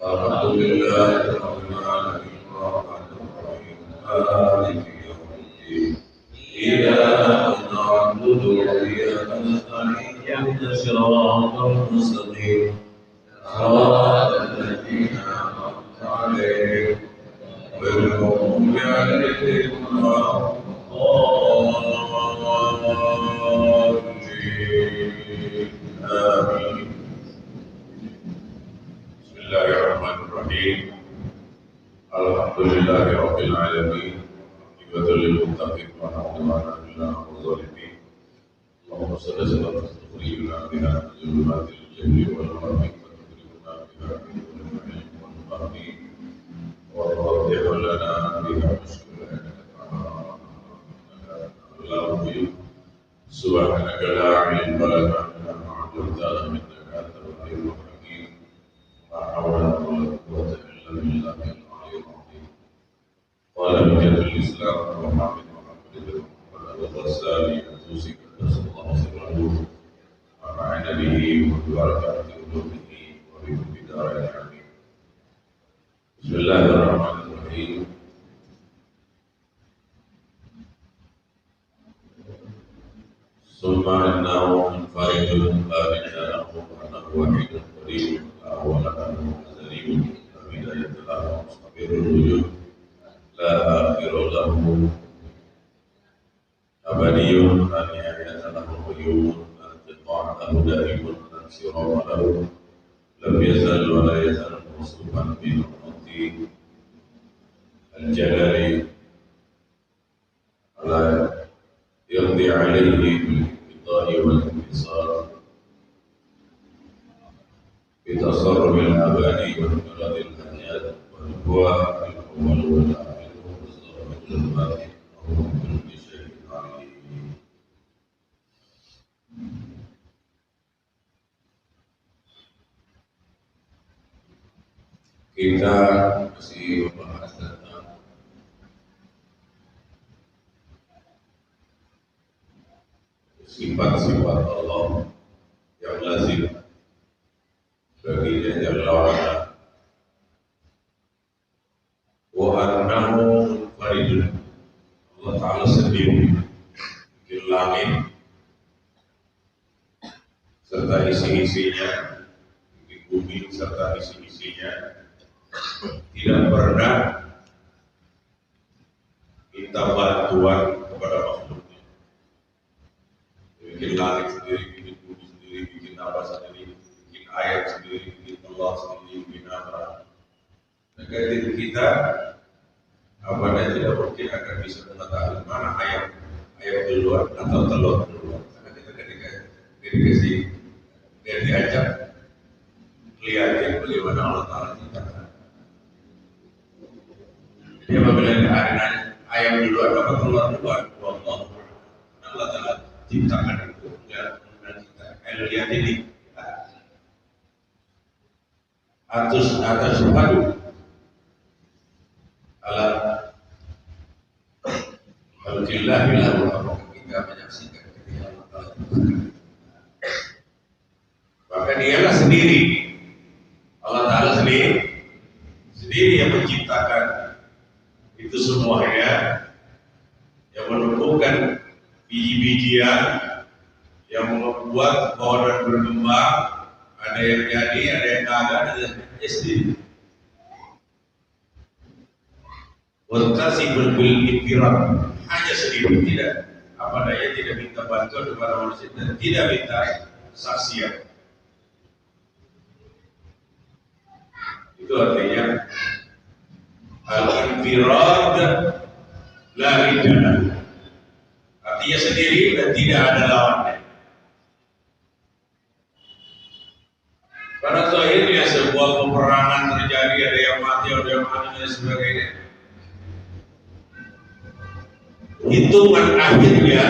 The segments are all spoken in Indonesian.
الحمد لله رب العالمين الرحمن الرحيم مالك يوم الدين إياك نعبد وإياك نستعين اهدنا الصراط المستقيم صراط الذين أنعمت عليهم غير المغضوب عليهم ولا الضالين آمين. بسم الله الرحمن الرحيم. الحمد لله رب العالمين عاقبة للمتقين ولا عدوان إلا على الظالمين. اللهم صل وسلم تخرجنا بها من ظلمات الجهل والوهم وتخرجنا بها من نور العلم والفهم وتوضح لنا بها مشكلاتنا سبحانك لا علم لنا إلا ما علمتنا إنك أنت العليم الحكيم. لا حول ولا قوة إلا بالله العلي العظيم. قال بجد الإسلام محمد بن محمد الغزالي الطوسي قدس الله سره ونفعنا به وببركات علومه وبكل دار آمين. بسم الله الرحمن الرحيم. ثم إنه منفرد لا مثاله أنه وحيد قدير لا أول له أزلي لا بداية له مستقر الوجود لا آخر له أبدي لا نهاية له قيوم لا انقطاع له دائم لا انصراف له لم يزل ولا يزال موصوفا بنعمة الجلال لا يقضي عليه بالانقضاء والانفصال بتصرف الأباني وانفراد الأنياب والهو الأول والآخر والظاهر والباطن وهو بكل شيء عليم. Kita masih membahas tentang sifat-sifat Allah yang lazim baginya Jalla wa'ala. Wa annahu munfaridun, Allah Ta'ala sendiri di langit serta isi-isinya, di bumi serta isi-isinya, tidak pernah minta bantuan kepada makhluknya. Bikin langit sendiri, bikin bumi sendiri, bikin apa sendiri, bikin air sendiri, bikin telur sendiri, bikin apa. Negatif kita apabila tidak mungkin akan bisa mengetahui mana ayam duluan atau telur duluan. Karena kita ketika dikasih dan diajak lihatin bagaimana Allah Ta'ala ciptakan. Jadi apabila ada ayam duluan atau telur duluan, Allah Ta'ala ciptakan itu dan kita lihat ini atas padu ala alhamdulillah bila kita menyaksikan ketika Allah Ta'ala maka dialah sendiri, Allah Ta'ala sendiri yang menciptakan itu semuanya, yang menumbuhkan biji-bijian, yang membuat pohon berkembang, ada yang jadi, ada yang kagak, ada yang sendiri. Walkasibul bil ikram, hanya sendiri, tidak apa daya, tidak minta bantuan kepada manusia dan tidak minta saksian. Itu artinya al-infirad la ridana, artinya sendiri dan tidak ada lawannya. Pada akhirnya sebuah peperangan terjadi, ada yang mati, ada yang mati dan sebagainya. Hitungan akhirnya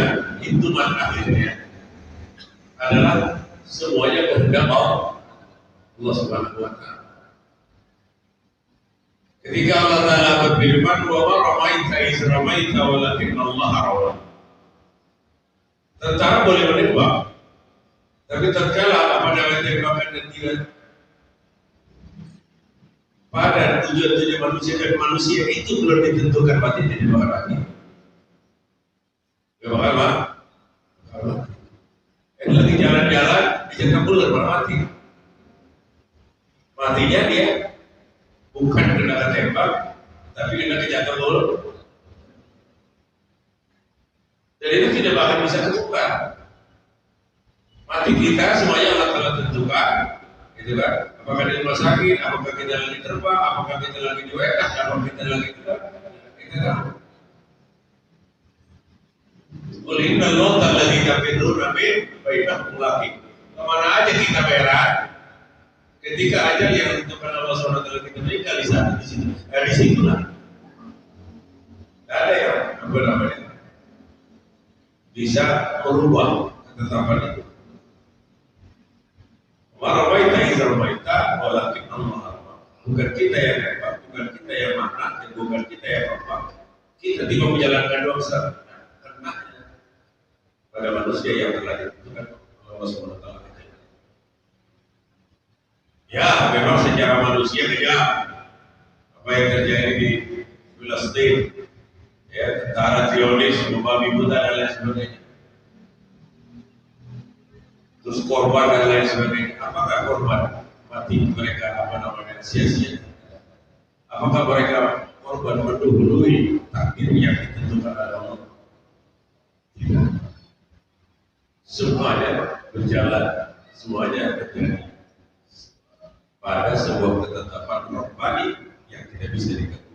adalah semuanya kehendak Allah Subhanahu wa Ta'ala. Ketika Allah Ta'ala berfirman, wa ma ramaita iz ramaita walakinna Allah rama. Tentara boleh menembak, tapi tatkala apa namanya tembakan dan tidak pada tujuan-tujuan manusia dan manusia itu belum ditentukan mati di bawah hati. Gak bakal lagi jalan-jalan dijangka bulan baru mati. Matinya dia bukan kena tembak, tapi kena kejatuhan bulan. Dan itu tidak bakal bisa ketukar. Mati kita semuanya Allah telah tentukan, gitu kan? Apakah di rumah sakit, apakah kita lagi terbang, apakah kita lagi di WK, apakah kita lagi tidak, kita tahu. Inna Allah lagi kafirun nabi baiklah lagi. Kemana aja kita berat, ketika ajal yang ditentukan Allah SWT kita meninggal di saat di situ, di situlah. Tidak ada yang apa namanya bisa merubah ketetapan itu. Warabaita izrabaita walakin Allah. Bukan kita yang hebat, bukan kita yang mana, dan bukan kita yang apa. Kita tidak menjalankan dosa karena pada manusia yang telah ditentukan Allah SWT. Ya, memang secara manusia kejam apa yang terjadi di Palestina, ya, tentara Zionis membabi buta dan lain sebagainya. Terus korban dan lain sebagainya. Apakah korban mati mereka apa namanya sia-sia? Apakah mereka korban mendahului takdir yang ditentukan oleh Allah? Tidak. Semuanya berjalan, semuanya terjadi pada sebuah ketetapan Rabbani yang tidak bisa diganggu.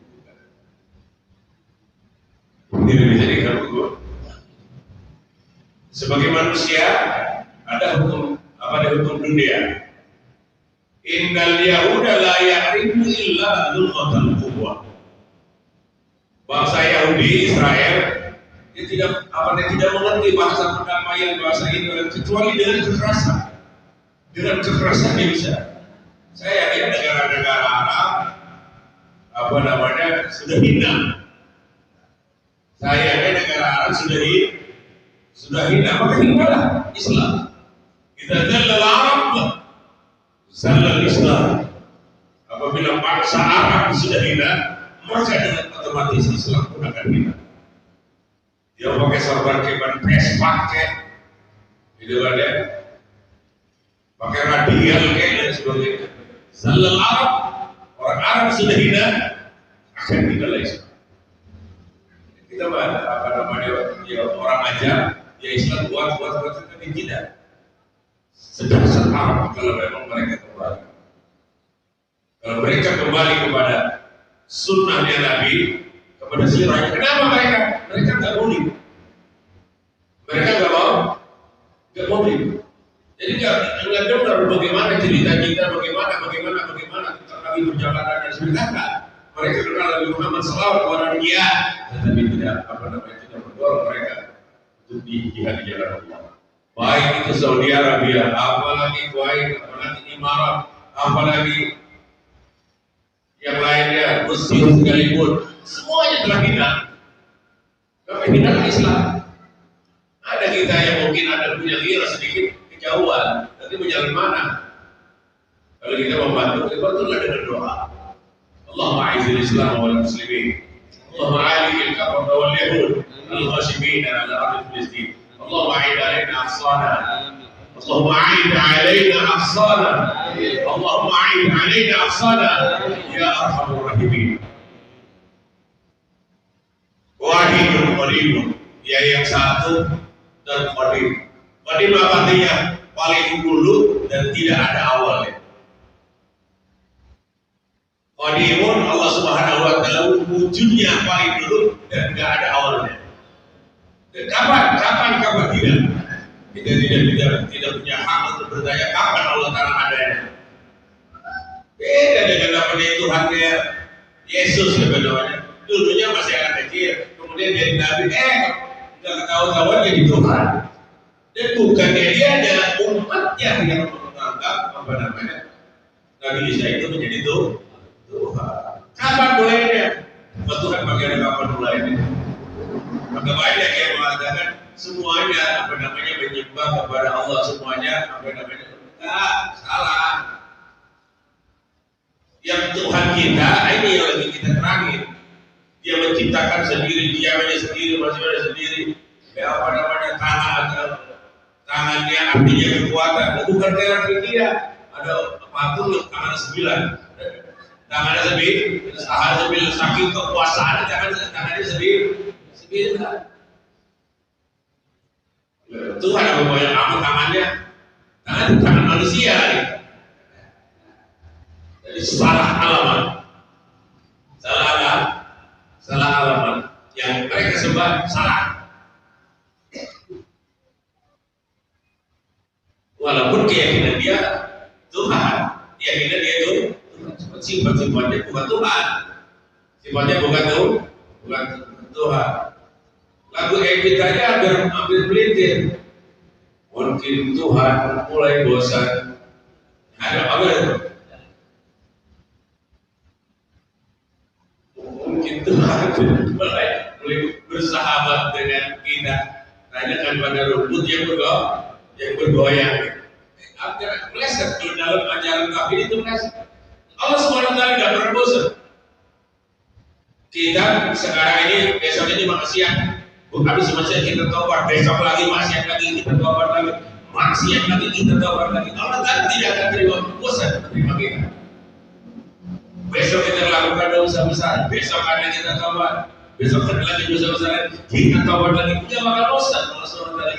Tidak bisa diganggu. Sebagai manusia ada hukum apa ada hukum dunia. Innal yahuda la ya'rifu illa zulmatal quwwah. Bangsa Yahudi Israel dia tidak mengerti bahasa perdamaian, bahasa ini kecuali dengan kekerasan. Dengan kekerasan dia bisa. Saya yakin negara-negara Arab apa namanya sudah hina. Saya yakin negara Arab sudah hina, maka hinalah Islam. Kita zallal Arab, zallal Islam. Apabila bangsa Arab sudah hina, maka dengan otomatis Islam pun akan hina. Dia pakai sorban keban pes pakai, gitu kan ya? Pakai radial kayak dan sebagainya. Zallal Arab, orang Arab sudah hina, akan hina lagi. Kita apa namanya? Ya orang aja, ya Islam buat tapi tidak. Sedang Arab kalau memang mereka kembali. Kalau mereka kembali kepada sunnahnya Nabi, kepada sirahnya, kenapa mereka? Mereka nggak boleh. Mereka nggak mau. Jadi nggak dengar bagaimana cerita kita, bagaimana tentang Nabi perjalanan dan sebagainya. Mereka kenal Nabi Muhammad SAW kepada dia, tetapi tidak tidak mendorong mereka untuk jihad di jalan Allah. Baik itu Saudi Arabia, apalagi Kuwait, apalagi Emirat, apalagi yang lainnya, Mesir sekalipun, semuanya telah hina. Kami hina Islam. Ada kita yang mungkin ada punya gira sedikit kejauhan, nanti berjalan mana? Kalau kita membantu, kita bantulah dengan doa. Allahumma a'izil Islam wal muslimin. Allahumma a'izil kafar wal yahud al-ghashimin ala ardi Filistin. Allahumma a'id alaina afsana. Allahumma a'id alaina afsana. Allahumma a'id alaina afsana. Ya arhamur rahimin. Wahidun qaribun. Ya yang satu dan qadim. Qadim artinya paling dulu dan tidak ada awalnya. Qadimun Allah Subhanahu wa taala wujudnya paling dulu dan tidak ada awalnya. Kapan tidak? Kita tidak punya hak untuk bertanya kapan Allah Taala adanya. Beda dengan namanya Tuhannya Yesus namanya. Dulunya masih anak kecil, kemudian jadi Nabi, nggak ketahuan jadi Tuhan. Dan bukannya dia ada umatnya yang menganggap apa namanya Nabi Isa itu menjadi Tuhan. Kapan mulainya? Tuhan bagaimana kapan mulainya? Maka banyak yang mengatakan semuanya apa namanya menyembah kepada Allah semuanya apa namanya salah. Yang Tuhan kita, ini yang lagi kita terangin. Dia menciptakan sendiri, diamnya sendiri, masing-masing sendiri. Ya apa namanya tangannya artinya kekuatan. Bukan berarti dia ada patung tangan 9. Tangannya sembilan, saking kekuasaan tangannya sembilan. Tuhan apa banyak amat tangannya, tangan manusia. Jadi salah alamat yang mereka sembah salah. Walaupun keyakinan dia Tuhan, keyakinan dia itu sifat-sifatnya bukan Tuhan, sifatnya bukan Tuhan. Lagu Evita aja hampir pelintir. Mungkin Tuhan mulai bosan. Ada apa itu? Mungkin Tuhan mulai bersahabat dengan kita. Tanyakan pada rumput yang bergoyang. Meleset di dalam ajaran kafir itu meleset. Allah SWT tidak pernah bosan. Kita sekarang ini, besok ini maksiat. Habis maksiat kita tobat, besok lagi maksiat lagi kita tobat lagi, maksiat lagi kita tobat lagi. Allah tidak akan terima, bosan terima kita. Besok kita lakukan dosa besar, besok ada kita tobat, besok ada lagi dosa besar, kita tobat lagi, dia bakal bosan. Allah SWT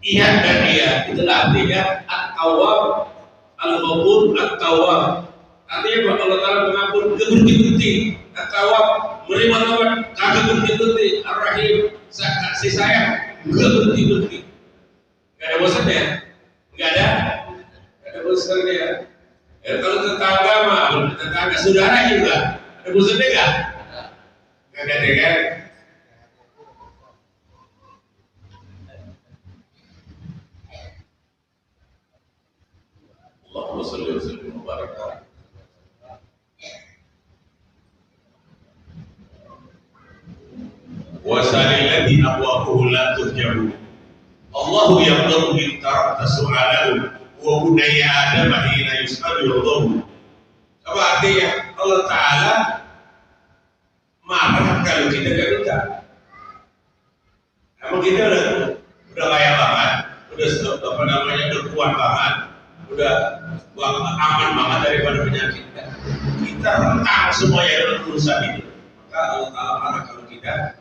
iya dan iya, itulah artinya at-tawwab, al-ghafur, at-tawwab. Artinya bahwa Allah Ta'ala mengampun berhenti-henti, at-tawwab menerima taubat kagak berhenti-henti, ar-rahim kasih sayang gak berhenti-henti. Gak ada bosannya, gak ada bosannya. Ya, kalau tetangga mah, tetangga saudara juga ada bosannya gak? Gak ada kan? Allahumma salli wa sallim wa barik alaihi. Wasal alladhi abwabuhu la turjahu. Allahu yaqdaru in tarakta su'alahu wa bunayya Adam hina yus'alu yaqdaru. Apa artinya? Allah Ta'ala marah kalau kita gak minta. Emang kita udah kaya banget, udah kuat banget, udah aman banget daripada penyakit. Kita rentang semuanya dalam urusan ini. Maka Allah Ta'ala marah kalau kita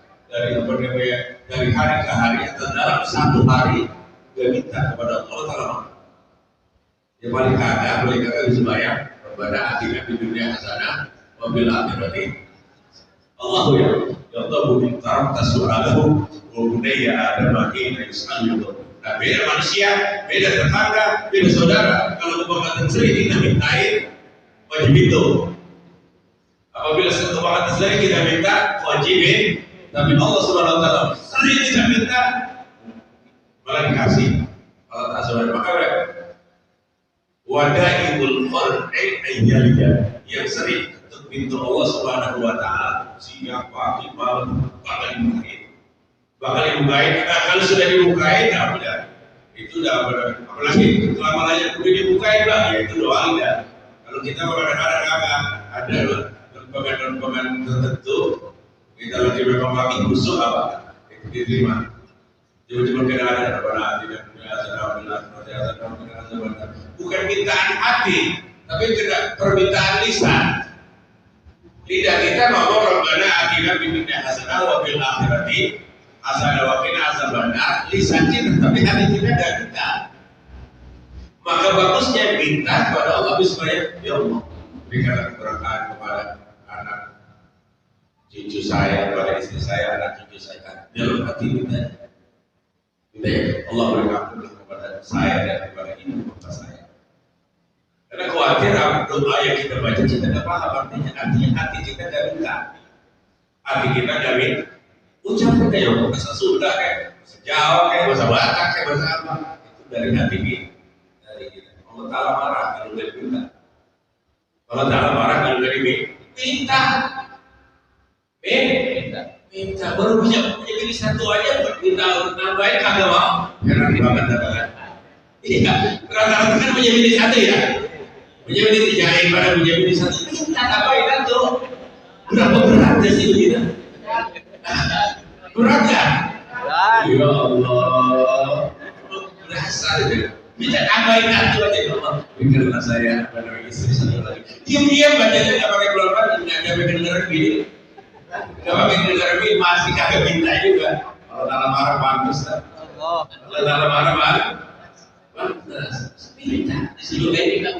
dari hari ke hari atau dalam satu hari gak minta kepada Allah Ta'ala. Ya paling kagak bisa bayar kepada akhirnya di dunia hasanah wa bil akhirati. Allahu yaqdaru min tarakta su'alahu wa bunayya Adam hina yus'alu. Nah, beda manusia, beda tetangga, beda saudara. Kalau kebangkatan sering kita mintain, wajib itu. Apabila satu kebangkatan sering kita minta, wajibin. Tapi Allah Subhanahu Wa Taala sering kita minta, malah dikasih. Allah tak sabar maka wadaibul qar'i ayyaliya yang sering untuk pintu Allah Subhanahu Wa Taala siang pagi malam bakal dibukain. Nah, kalau sudah dibukain, ya udah itu udah apalagi lama-lamanya udah dibukain lah, ya itu doa indah. Kalau kita kadang-kadang ada lembaga-lembaga tertentu kita lagi memang lagi busuk apa itu diterima. Tiba-tiba kita ada tidak bukan mintaan hati, tapi permintaan lisan. Lidah kita ngomong Rabbana atina fid dunya hasanah wa fil akhirati hasanah wa qina adzabannar. Lisan kita tapi hati kita tidak minta. Maka bagusnya minta kepada Allah supaya ya Allah berikan keberkahan kepada anak cucu saya, kepada istri saya, anak cucu saya. Dalam hati kita ya Allah berikan kepada saya dan kepada ibu bapak saya. Karena khawatir doa yang kita baca kita tidak paham artinya hati kita tidak minta, hati kita tidak minta. Ucapkan kayak bahasa Sunda, kayak bahasa Jawa, kayak bahasa Batak, kayak bahasa apa itu dari hati kita. Allah Ta'ala marah kalau dari minta. Allah Ta'ala marah kalau dari minta. Minta baru punya diri satu aja minta nambahin kagak mau. Heran banget kan? Iya, rata-rata kan punya diri satu ya. Menjadi dijahit pada menjadi di satu minta apa itu? Berapa beratnya sih begitu? Berat kan? Ya Allah, berasa itu. Minta tambahin itu aja Allah. Karena saya apa namanya istri satu lagi. Diam-diam bacanya nggak pakai keluar nggak ada dengerin gini. Nggak pakai dengerin gini masih kagak minta juga. Kalau dalam marah bagus lah. Kalau dalam marah bagus. Minta disuruh kayak gitu.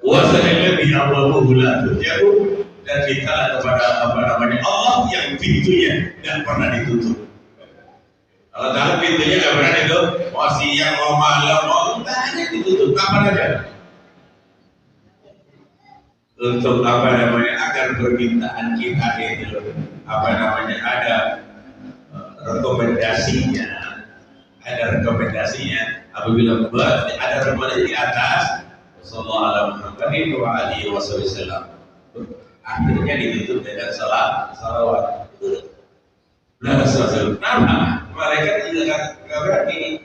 Wasallallahu bihi dan minta kepada apa namanya Allah yang pintunya tidak pernah ditutup. Kalau tahu pintunya nggak pernah ditutup, mau siang mau malam mau banyak ditutup kapan aja. Untuk apa namanya agar permintaan kita itu apa namanya ada rekomendasinya, apabila buat ada rekomendasi di atas. Sallallahu alaihi wasallam. Akhirnya ditutup dengan salawat. Nah, kenapa? Mereka juga nggak berani,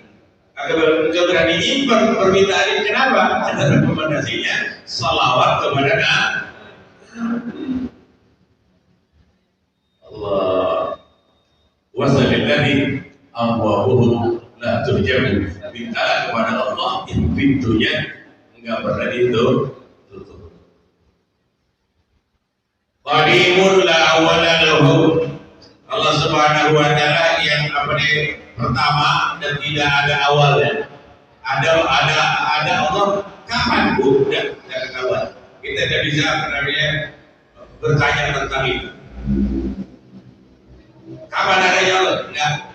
nggak berani nyimpen permintaan ini. Kenapa? Ada rekomendasinya salawat kepada Nabi. Allah. Wasallallahu amwahuhu la turjamu. Minta kepada Allah yang pintunya nggak pernah ditutup. Qadimun la awwala lahu. Allah Subhanahu wa taala yang pertama dan tidak ada awalnya. Ada Allah kapan Bu? Tidak ketahuan. Kita tidak bisa bertanya tentang itu. Kapan adanya Allah? Tidak.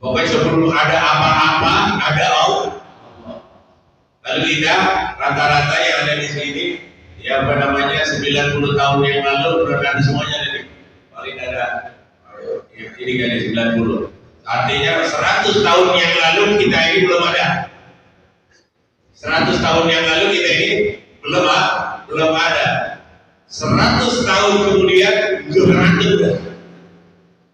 Pokoknya sebelum ada apa-apa ada Allah. Lalu kita rata-rata yang ada di sini ya 90 tahun yang lalu berada semuanya dari paling ada ini kan 90. Artinya 100 tahun yang lalu kita ini belum ada. 100 tahun yang lalu kita ini belum ada. 100 tahun kemudian berarti udah.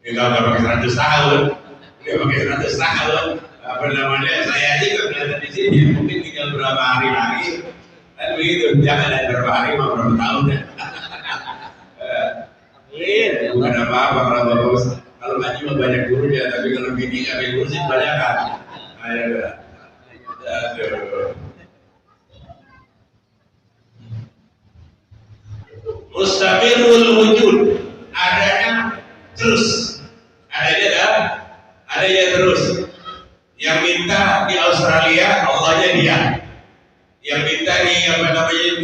Ya nggak pakai 100 tahun, nggak pakai 100 tahun. Apa namanya saya aja nggak kelihatan di sini. Mungkin tinggal berapa hari lagi. Dan begitu, jangan ada berapa hari, mau berapa tahun ya. Bukan apa-apa kalau bagus. Kalau ngaji mah banyak gurunya, tapi kalau bini nggak ada guru sih banyak kan. Ayo, Mustaqirul wujud, adanya terus, adanya terus. Yang minta di Australia, Allahnya dia. Yang minta di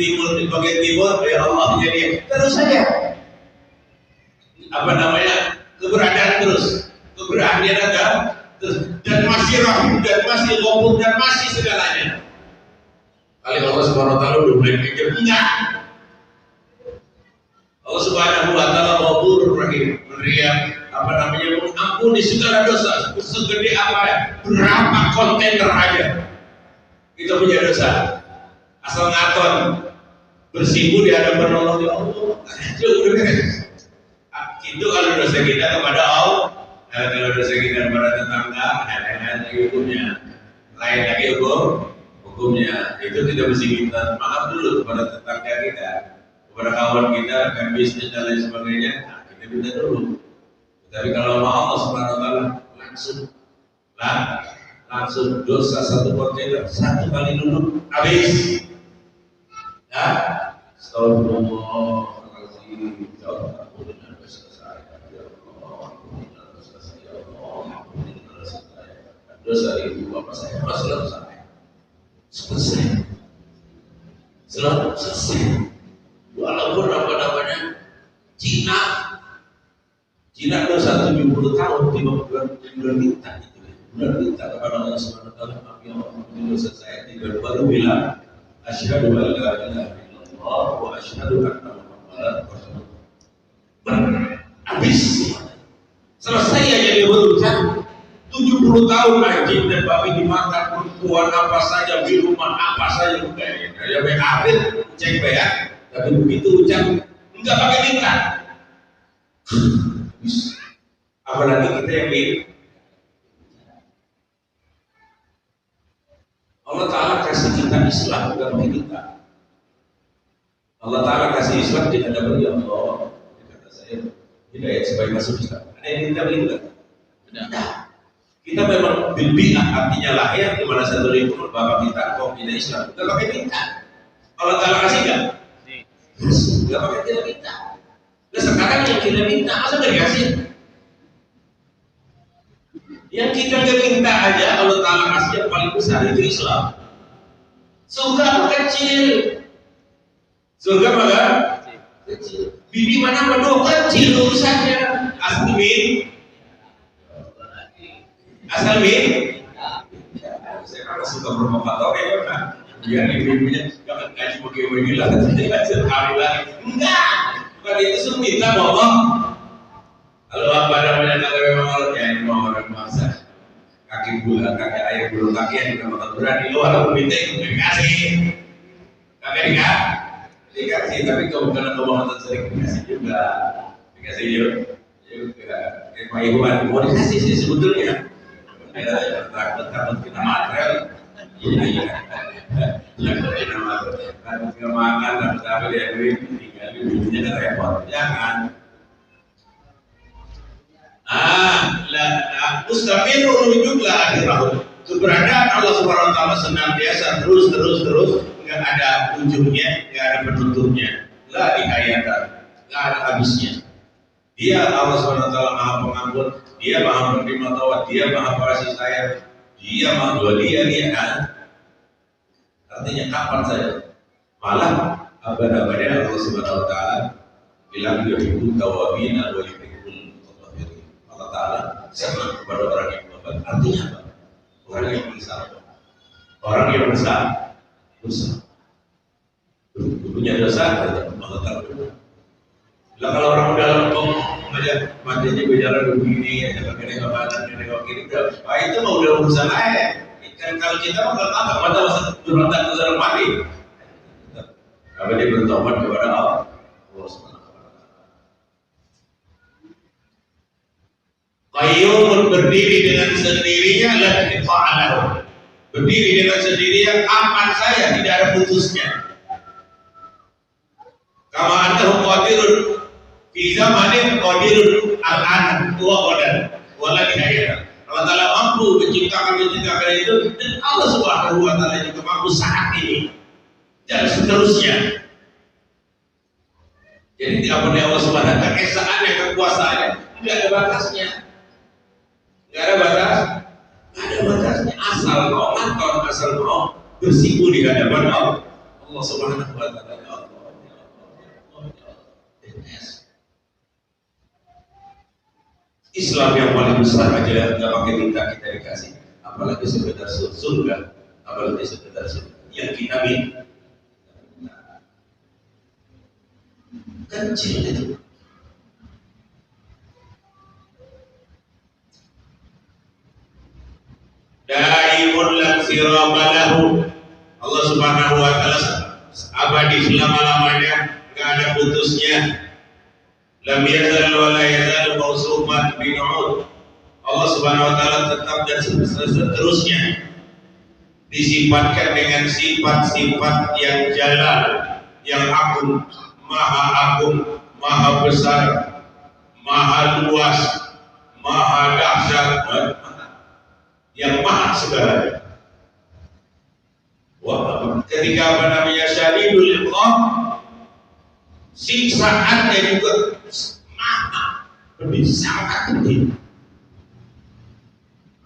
timur, di bagian timur, ya Allahnya dia. Terus saja. Keberadaan terus, keberadaannya ada terus, dan masih rahim, dan masih ghafur, dan masih segalanya. Kali Allah Subhanahu wa taala udah mulai pikir enggak. Allah Subhanahu wa taala ghafurur rahim, mengampuni segala dosa, segede apa ya, berapa kontainer aja kita punya dosa. Asal ngaton bersimpu di hadapan Allah, ya Allah, itu udah beres. Itu kalau dosa kita kepada Allah, kalau dosa kita kepada tetangga, ada hukumnya. Lain lagi hukumnya. Itu kita mesti minta maaf dulu kepada tetangga kita, kepada kawan kita, rekan bisnis dan lain sebagainya. Nah, kita minta dulu. Tapi kalau sama Allah Subhanahu wa taala langsung dosa satu kontainer, satu kali dulu habis. Ya, astagfirullahaladzim. Dosa itu apa saya selesai. Walaupun Cina dosa 70 tahun 50 bulan minta kepada Allah Subhanahu wa taala, maaf ya Allah, dosa saya baru bilang asyhadu an la ilaha illallah wa asyhadu anna muhammadan rasulullah. Habis selesai aja dia berucap 70 tahun anjing dan babi dimakan perempuan apa saja, minuman apa saja udah ya akhir cek ya. Tapi begitu ucap enggak pakai minta. Apalagi kita yang Allah Allah Ta'ala kasih kita Islam bukan bagi kita. Allah Ta'ala kasih Islam tidak ada bagi Allah. Kata saya, hidayat supaya masuk Islam. Ada yang minta begitu? Tidak. Kita memang bilbi'ah, artinya lahir di mana satu lingkungan bapak kita kok tidak Islam. Tidak pakai minta. Allah Ta'ala kasih nggak? Tidak pakai kita minta. Nah sekarang yang kita minta masa nggak dikasih? Yang kita nggak minta aja Allah Ta'ala kasih yang paling besar itu Islam. Surga apa kecil? Surga apa kecil? Bibi mana penuh kecil urusannya. Asal min? Asal min? Saya kan suka provokator ya kan? Biar ibu-ibunya jangan gaji begini lah, tidak sekali lagi. Enggak, bukan itu suruh minta Allah. Kalau apa namanya kalau memang Allah ya ini mau orang masa kaki bulan, kaki ayam bulu kaki yang juga makan berani lo kalau minta itu dikasih, kagak dikasih. Tapi kalau bukan kebohongan sering dikasih juga, dikasih juga. Emang ibu mau dikasih sih sebetulnya. Takut kita material. Iya. Takut kita makan dan tapi dia duit tinggal duitnya kan repot. Jangan. Mustaqil jumlah akhirah. Keberadaan Allah Subhanahu wa taala senantiasa terus enggak ada ujungnya, enggak ada penutupnya. La dihayatan, enggak ada habisnya. Dia Allah Subhanahu wa taala Maha Pengampun, Dia Maha Penerima Taubat, Dia Maha Pengasih Sayang, Dia Maha Dua, Dia kan. Artinya kapan saja. Malah abad-abadnya Allah Subhanahu wa taala bilang yuhibbut tawabin wa yuhibbul mutatahhirin. Allah Taala senang kepada orang yang bertobat. Artinya apa? Orang yang bersalah. Orang yang bersalah. Punya dosa, Allah Taala. Lah kalau orang udah lempeng aja matinya berjalan begini aja pakai nengok kiri itu mau udah urusan lain. Kan kalau kita mau apa mata masa berontak ke dalam mati. Apa dia bertobat kepada Allah Subhanahu wa taala. Qayyumun berdiri dengan sendirinya la ta'ala. Berdiri dengan sendirinya aman saya tidak ada putusnya. Kama antahu qadirun fi zamanin qadirun al-an wa qadan wala dihayat. Allah Ta'ala mampu menciptakan itu dan Allah Subhanahu wa taala juga mampu saat ini dan seterusnya. Jadi tidak boleh Allah Subhanahu wa taala keesaannya, kekuasaannya tidak ada batasnya. Tidak ada batasnya. Asal mau nonton, asal mau bersimpu di hadapan Allah Subhanahu wa taala. Islam yang paling besar aja nggak pakai minta kita dikasih, apalagi sekedar surga, apalagi sekedar surga yang kita minta kecil itu. Daimun lan sirabalahu. Allah Subhanahu wa taala abadi selama-lamanya, enggak ada putusnya. Lam yazal wa la yazal mawsufan bi'ud. Allah Subhanahu wa taala tetap dan seterusnya disifatkan dengan sifat-sifat yang jalal, yang agung, maha besar, maha luas, maha dahsyat, yang maha segalanya. Wah, ketika apa namanya syadidul iqam, siksaannya juga maha pedih, sangat pedih.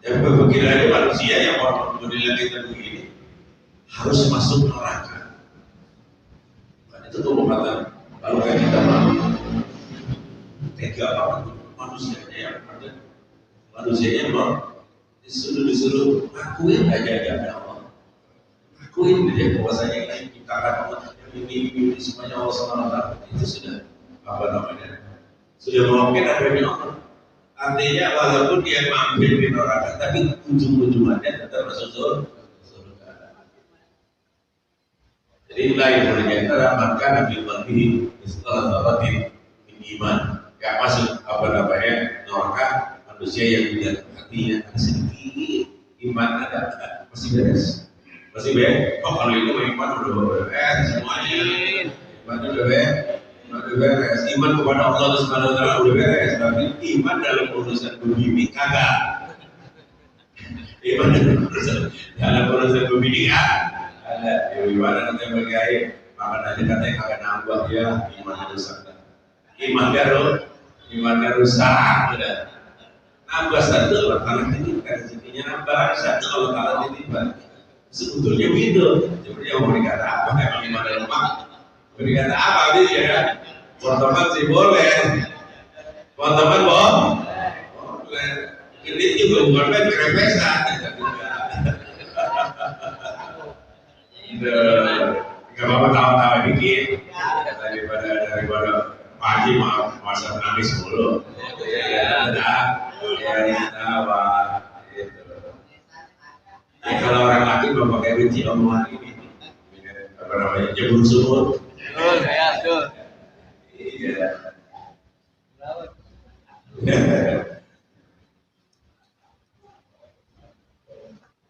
Dan berpikirnya manusia yang orang model kita begini harus masuk neraka. Itu tuh kata kalau kayak kita tega banget manusianya yang ada, manusianya disuruh akuin aja Allah, akuin dia kuasanya ini ciptakan Allah, ini semuanya Allah SWT. Itu sudah apa namanya, sudah mungkin adanya Allah. Artinya walaupun dia mampir di neraka, tapi ujung-ujungannya tetap masuk surga. Jadi lain berjaya maka Nabi Muhammad setelah tabatin iman, gak masuk apa namanya neraka manusia yang tidak hatinya sedikit iman ada masih beres. Masih be? Oh kalau itu iman udah beres semuanya. Iman udah beres. Iman kepada Allah Subhanahu Wa Taala udah beres. Tapi iman dalam urusan begini kagak. Iman dalam urusan begini kan? Ada. Ya gimana nanti bergaya? Maka nanti katanya kagak nambah ya iman rusak. Imannya rusak. Udah. Nambah satu Allah Taala titipkan rezekinya nambah satu Allah Taala titipkan. Sebetulnya begitu. Sebenarnya mau dikata apa? Emang iman lemah. Mau dikata apa sih ya? Teman sih boleh. Teman boleh. Ini juga bukan main kerepesan. Gak apa-apa tawa-tawa dikit. Daripada pagi masa nangis mulu. Ya, tawa. Ya, kalau orang laki mau pakai benci omongan ini, apa namanya jebur sumur. Iya.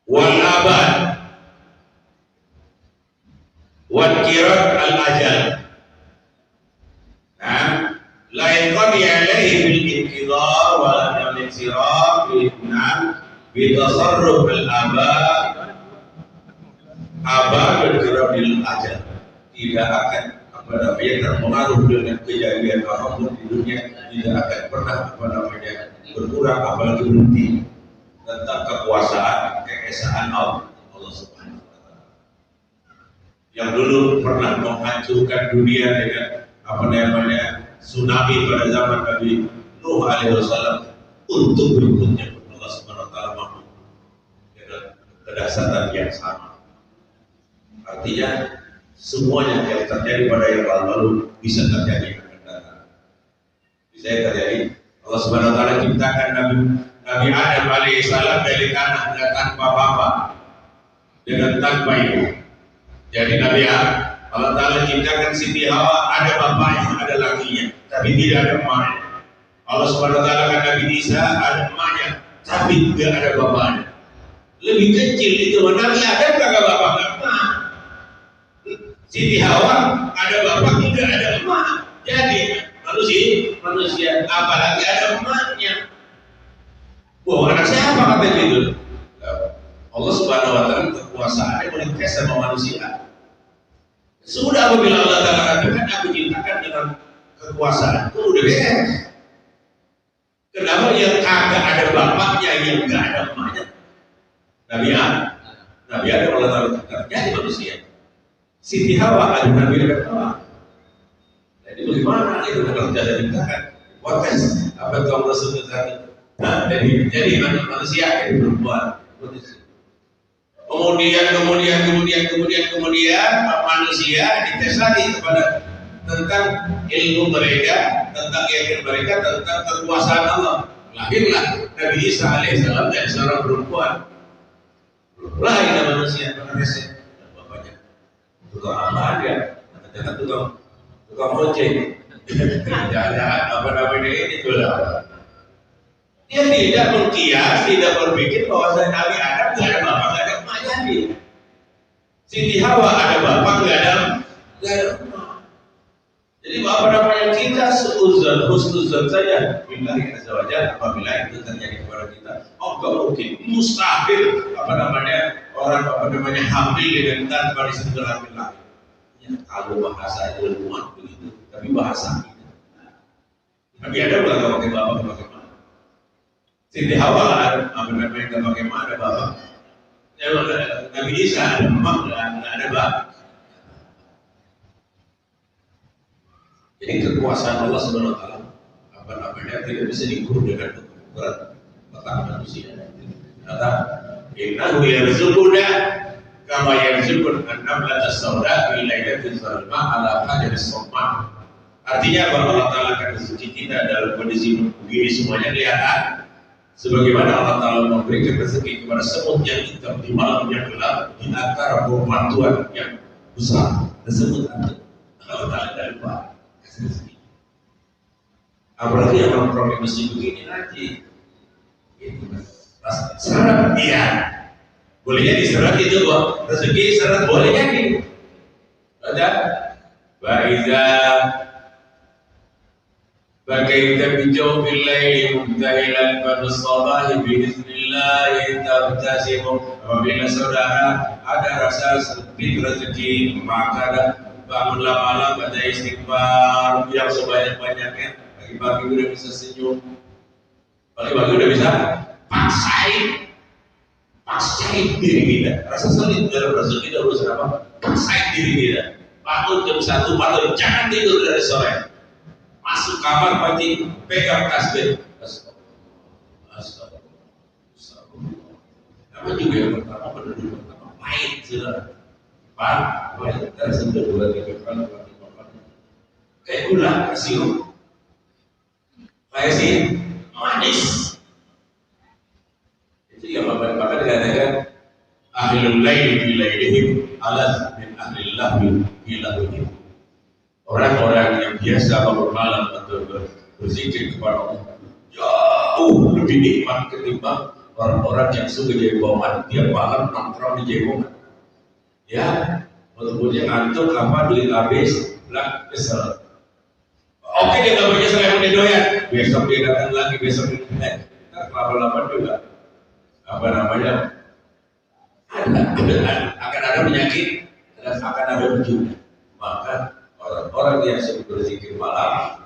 Wal abad, wal kirat al ajal. La yanqadi alaihi bil intidar wa lam yansiraf bil ibnan bitasarruf al-aba bergerak aja tidak akan terpengaruh dengan kejadian apapun di dunia, tidak akan pernah berkurang apalagi berhenti tentang kekuasaan keesaan Allah Subhanahu Wa Taala yang dulu pernah menghancurkan dunia dengan tsunami pada zaman Nabi Nuh alaihi wasallam untuk berikutnya Allah Subhanahu Wa Taala mampu dengan kedahsyatan yang sama. Artinya semuanya yang terjadi pada yang lalu bisa terjadi akan datang. Bisa terjadi. Allah Subhanahu Wa Taala ciptakan Nabi Adam alaihissalam dari tanah dan tanpa bapak dengan tanpa ibu. Jadi Nabi Adam Allah Taala ciptakan Siti Hawa ada bapaknya ada lakinya tapi tidak ada emaknya. Allah Subhanahu Wa Taala kan Nabi Isa ada emaknya tapi tidak ada bapaknya. Lebih kecil itu Nabi Adam kagak bapak nggak emak. Siti Hawa ada bapak tidak ada emak. Jadi manusia apalagi ada emaknya. Wah anak siapa kata gitu? Allah Subhanahu Wa Taala kekuasaannya melintas sama manusia. Sudah apabila Allah Taala katakan aku ciptakan dengan kekuasaan itu udah beres. Kenapa yang kagak ada bapaknya yang nggak ada emaknya? Nabi Adam Allah Taala ciptakan jadi manusia. Siti Hawa ada Nabi Adam. Jadi bagaimana itu bekerja dan ciptakan? Podcast apa itu Allah sebut tadi? Nah, jadi manusia itu perempuan. Kemudian manusia dites lagi kepada tentang ilmu mereka, tentang yakin mereka, tentang kekuasaan Allah. Lahirlah Nabi Isa alaihissalam dari seorang perempuan. Lahirlah manusia, manusia. Bapaknya tukang apa dia? Katakan tukang ojek. Jangan apa namanya ini tuh lah. Dia tidak mengkias, tidak berpikir bahwa Nabi Adam tidak ada bapak, tidak ada emak jadi. Siti Hawa ada bapak, tidak ada emak. Jadi apa namanya kita husnuzan saja. Billahi azza wa jalla apabila itu terjadi kepada kita, enggak mungkin, mustahil orang hamil dengan tanpa disentuh laki-laki. Ya, kalau bahasa ilmuwan begitu, tapi bahasa kita. Tapi ada nggak pakai bapak, pakai emak? Siti Hawa ada nggak pakai emak ada bapak. Nabi Isa ada emak nggak ada bapak. Jadi kekuasaan Allah Subhanahu Wa Taala tidak bisa diukur dengan ukuran otak manusia. Kata innahu yarzuquna kama yarzuqun an-namlata as-sauda fi lailatin zalma ala qadris summa. Artinya bahwa Allah Taala akan rezeki kita dalam kondisi begini semuanya kelihatan. Sebagaimana Allah Taala memberikan rezeki kepada semut yang hitam di malam yang gelap di antara bebatuan yang besar tersebut. Allah Taala tidak lupa kasih rezeki. Apalagi yang nongkrong di masjid begini nanti. Sekarang dia Boleh jadi syarat itu kok. Rezeki syarat boleh jadi. Ada. Baiza bagaita bijawfil laili mubtahilan pada sabahi biiznillah tabtasimu. Apabila saudara ada rasa sempit rezeki, maka bangunlah malam pada istighfar yang sebanyak-banyaknya. Pagi-pagi udah bisa senyum, pagi-pagi udah bisa paksain diri kita. Rasa sulit dalam rezeki kita harus apa? Paksain diri kita. Bangun jam 1 malam, jangan tidur dari sore. Masuk kamar pagi, pegang tasbih. Astagfirullah. Apa juga yang pertama berdua pertama pahit sudah. Pahit. Dan sudah 2-3 kali kayak gula sirup. Kayak sih manis. Itu yang maka dikatakan ahlul laili fi lailihim alaz min ahlil lahwi fi lahwihim. Orang-orang yang biasa bangun malam atau berzikir kepada Allah jauh lebih nikmat ketimbang orang-orang yang suka jeboman tiap malam nongkrong di jeboman. Ya, walaupun yang ngantuk apa duit habis, bilang kesel. Oke dia nggak punya selera dia doyan, besok dia datang lagi, besok dia lama-lama juga apa namanya akan ada penyakit dan akan ada ujungnya. Maka orang-orang yang suka berzikir malam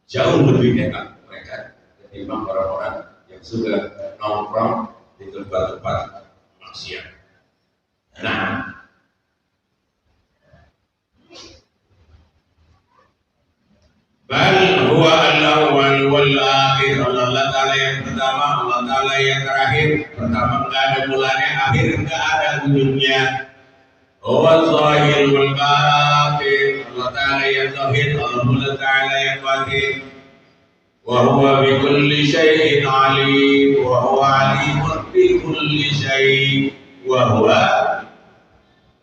jauh lebih enak mereka ketimbang orang-orang yang suka nongkrong di tempat-tempat maksiat. Nah, bal huwa al-awwal wal akhir. Allah Ta'ala yang pertama, Allah Ta'ala yang terakhir. Pertama enggak ada mulanya, akhir enggak ada ujungnya. Huwa zahir wal batin. Allah Ta'ala yang zahir, Allah Ta'ala yang batin. Wa huwa bi kulli syai'in alim. Wa huwa alimun bi kulli syai'. Wa huwa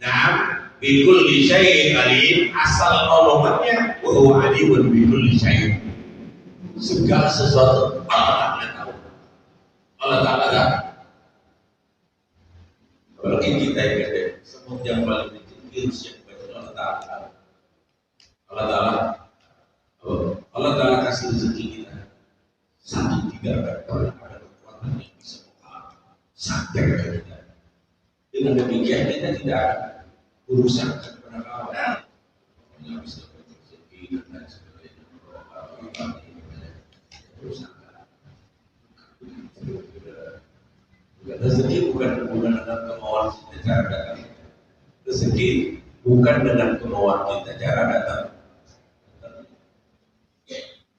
na'am bi kulli syai'in alim. Asal omongannya wa huwa alimun bi kulli syai'. Segala sesuatu Allah Ta'ala tahu. Allah Ta'ala tahu. Apalagi kita yang ada semut yang paling kecil, virus yang baca Allah Ta'ala. Allah Ta'ala kasih rezeki kita 1/3 akan pernah ada kekuatan yang bisa mengalah sampai ke kita. Dengan demikian kita tidak akan urusan kepada kawan yang bisa rezeki dan sebagainya. Rezeki bukan dengan kemauan kita cara datang. Rezeki bukan dengan kemauan kita cara datang.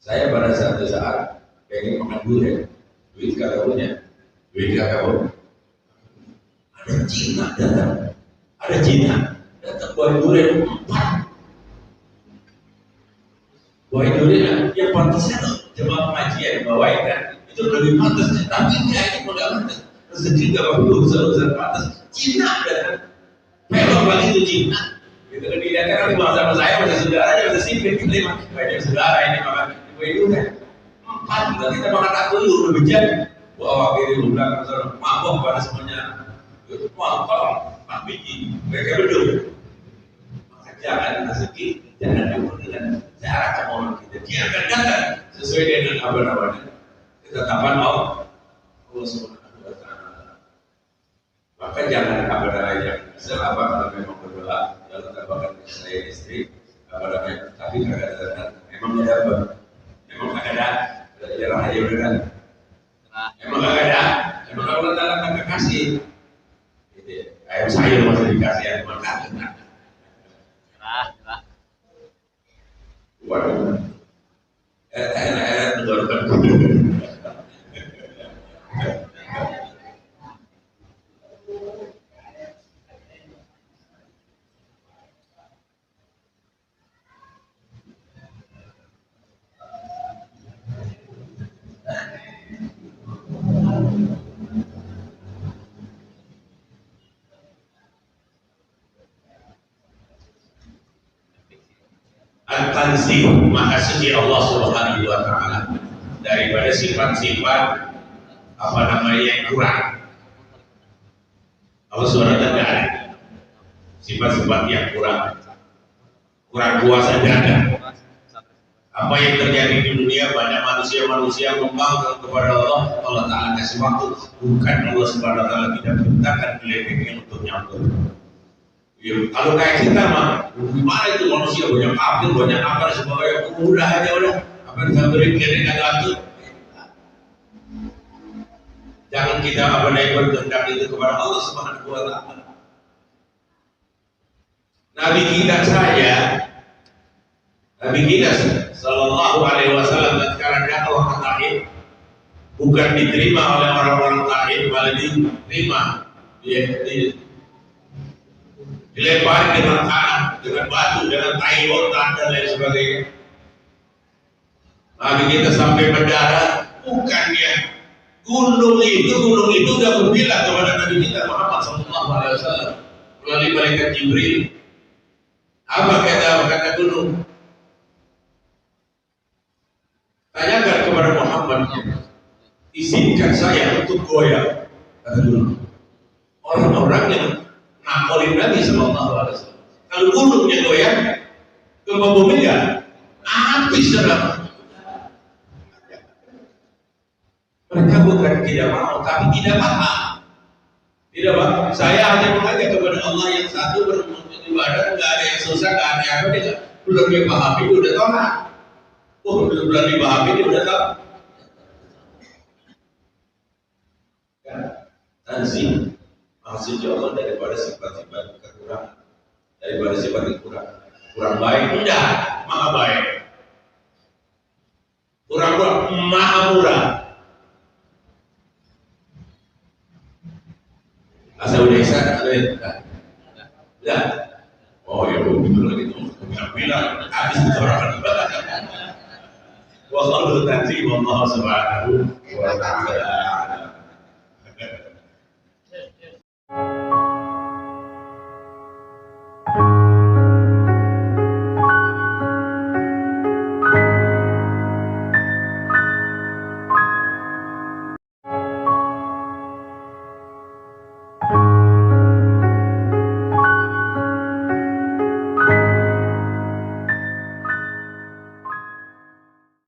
Saya pada satu saat pengen makan durian, duit kagak punya, ada Cina datang, buah durian 4. Buah durian yang pantasnya tuh jemaah pengajian bawain kan, itu lebih pantas. Tapi enggak, ini enggak pantas. Rezeki enggak urusan pantas. Cina datang, memang lagi itu Cina. Gitu kan dilihatkan di masa saya masih saudaranya masih sipit kita banyak saudara ini makan buah durian 4. Kita makan aku udah bejat. Bawa kiri udah kan mabok pada semuanya. Itu mantap 4 biji. Mereka berdua. Maka jangan rezeki, jangan diukur dengan cara kemauan kita. Dia akan datang sesuai dengan apa-apanya. Ketetapan Allah Subhanahu wa Ta'ala. Maka jangan apa-apa yang selama kalau memang berdoa, kalau tambahkan saya istri, apa-apa tapi kadang-kadang memang ada apa? Memang ada jarang aja benar. Emang ada, emang kalau Allah tak kasih, ayam sayur masih dikasih ayam makan. Waduh, tenggorokan kudu. Al-Tanzih, Maha Suci Allah Subhanahu wa Ta'ala daripada sifat-sifat apa namanya yang kurang. Allah SWT tidak ada sifat-sifat yang kurang kuasa tidak ada. Apa yang terjadi di dunia, banyak manusia membangkang kepada Allah, Allah Ta'ala kasih waktu. Bukan Allah SWT tidak menciptakan geledeknya untuk nyambung. Ya, kalau kayak kita mah, gimana itu manusia banyak kafir, banyak apa dan sebagainya, udah aja udah. Apa yang kita beri geledek satu. Jangan kita berkehendak itu kepada Allah Subhanahu wa Ta'ala. Nabi kita Sallallahu Alaihi Wasallam tatkala dakwah tauhid bukan diterima oleh orang-orang tauhid, malah diterima dilempari dengan tanah, dengan batu, dengan tai onta dan lain sebagainya. Nabi kita sampai mendarat, bukannya gunung itu sudah berbilang kepada Nabi kita Muhammad Sallallahu Alaihi Wasallam melalui malaikat Jibril. Apa kata gunung? Tanyakan kepada Muhammad, izinkan saya untuk goyah. Kata gunung. Orang-orang yang nakolin Nabi Sallallahu Alaihi Wasallam. Kalau gunungnya goyah, gempa bumi ya, habis saudara. Mereka bukan tidak mau, tapi tidak paham. Tidak pak, saya hanya mengajak kepada Allah yang satu beribadah, nggak ada yang susah, nggak ada yang apa, dia belum dipahami, dia udah tahu lah. Oh, belum dipahami, dia udah tahu. Ya, tanzih, maksudnya Allah daripada sifat-sifat kekurangan, daripada sifat kekurangan, kurang baik, enggak, maha baik. Kurang maha murah. Asal udah isa, ya. Oh ya, begitu lagi tuh. Bilang habis orang. Wallahu ta'ala subhanahu wa ta'ala.